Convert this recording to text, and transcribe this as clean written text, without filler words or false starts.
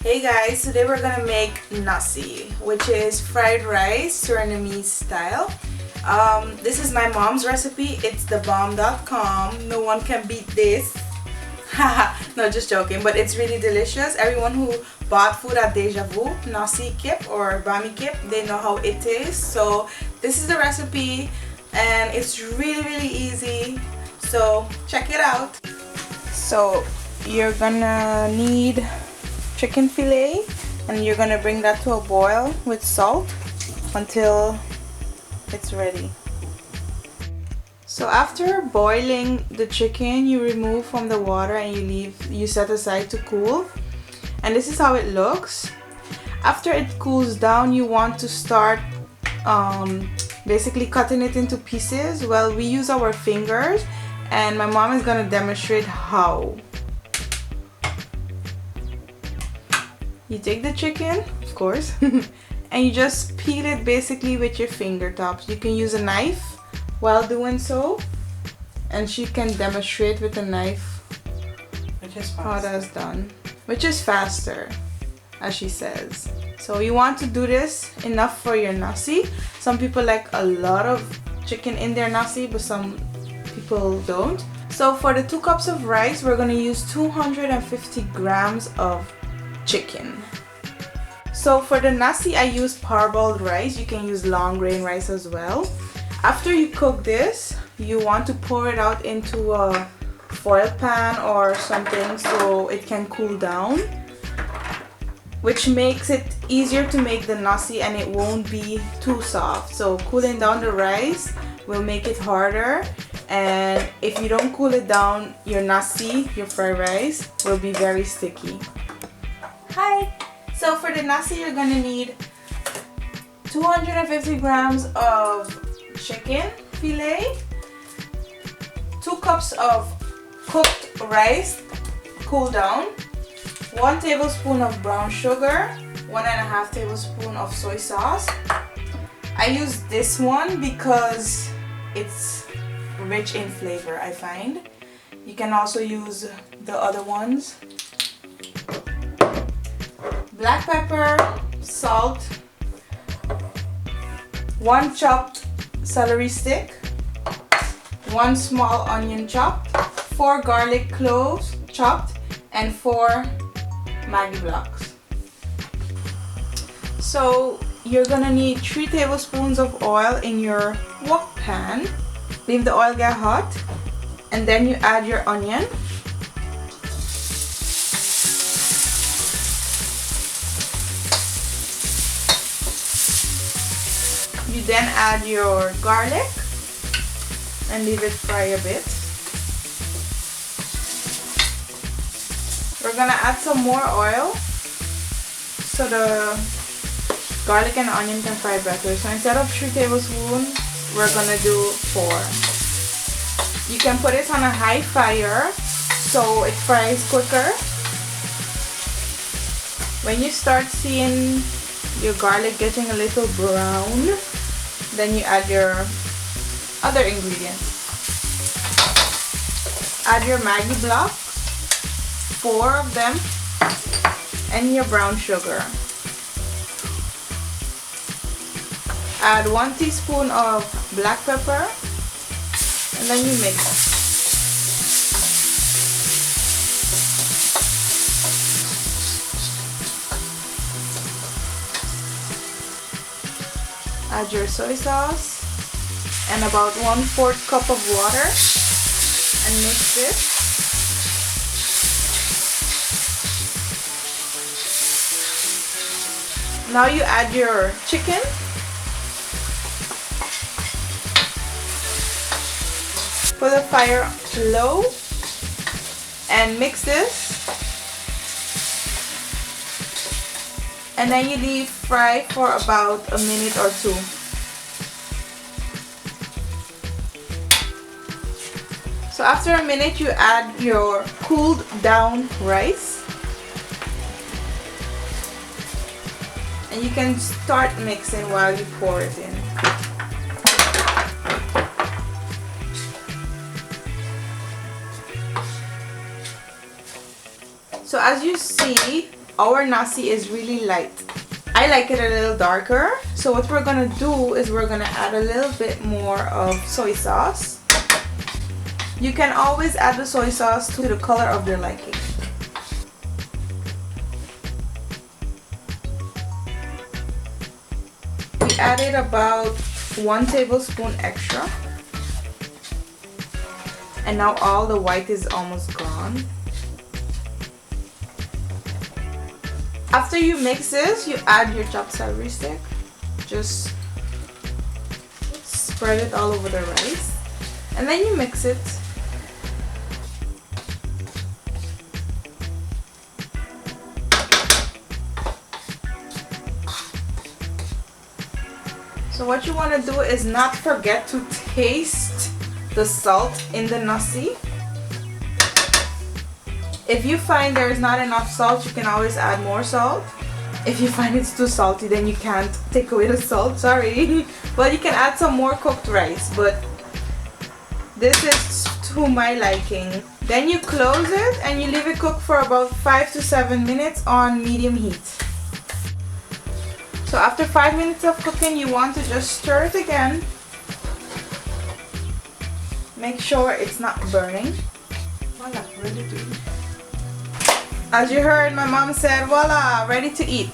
Hey guys, today we're gonna make Nasi, which is fried rice, Surinamese style. This is my mom's recipe. It's thebomb.com. No one can beat this. No, just joking, but it's really delicious. Everyone who bought food at Deja Vu, Nasi kip or bami kip, they know how it tastes. So this is the recipe and it's really easy. So check it out. So you're gonna need chicken fillet and you're gonna bring that to a boil with salt until it's ready. So after boiling the chicken, you remove from the water and you set aside to cool, and this is how it looks. After it cools down, you want to start basically cutting it into pieces. Well, we use our fingers and my mom is gonna demonstrate how. You take the chicken, of course, and you just peel it basically with your fingertips. You can use a knife while doing so, and she can demonstrate with a knife how that's done, which is faster, as she says. So you want to do this enough for your nasi. Some people like a lot of chicken in their nasi, but some people don't. So for the 2 cups of rice, we're going to use 250 grams of chicken. So for the nasi, I use parboiled rice. You can use long grain rice as well. After you cook this, you want to pour it out into a foil pan or something so it can cool down, which makes it easier to make the nasi and it won't be too soft. So cooling down the rice will make it harder, and if you don't cool it down, your nasi, your fried rice, will be very sticky. Hi! So for the nasi, you're gonna need 250 grams of chicken fillet, 2 cups of cooked rice, cool down, 1 tablespoon of brown sugar, 1.5 tablespoon of soy sauce. I use this one because it's rich in flavor, I find. You can also use the other ones. Black pepper, salt, 1 chopped celery stick, 1 small onion chopped, 4 garlic cloves chopped, and 4 Maggie blocks. So you're gonna need 3 tablespoons of oil in your wok pan. Leave the oil get hot, and then you add your onion. You then add your garlic and leave it fry a bit. We're gonna add some more oil so the garlic and onion can fry better. So instead of 3 tablespoons, we're gonna do 4. You can put it on a high fire so it fries quicker. When you start seeing your garlic getting a little brown, then you add your other ingredients. Add your Maggie blocks, 4 of them, and your brown sugar. Add 1 teaspoon of black pepper, and then you mix. Add your soy sauce and about 1/4 cup of water and mix it. Now you add your chicken. Put the fire low and mix this. And then you leave fry for about a minute or 2. So after a minute, you add your cooled down rice. And you can start mixing while you pour it in. So as you see, our nasi is really light. I like it a little darker. So what we're gonna do is we're gonna add a little bit more of soy sauce. You can always add the soy sauce to the color of your liking. We added about 1 tablespoon extra. And now all the white is almost gone. After you mix this, you add your chopped celery stick. Just spread it all over the rice. And then you mix it. So what you want to do is not forget to taste the salt in the nasi. If you find there is not enough salt, you can always add more salt. If you find it's too salty, then you can't take away the salt, sorry. But you can add some more cooked rice, but this is to my liking. Then you close it and you leave it cook for about 5 to 7 minutes on medium heat. So after 5 minutes of cooking, you want to just stir it again. Make sure it's not burning. Voila, ready to eat. As you heard, my mom said, voila, ready to eat.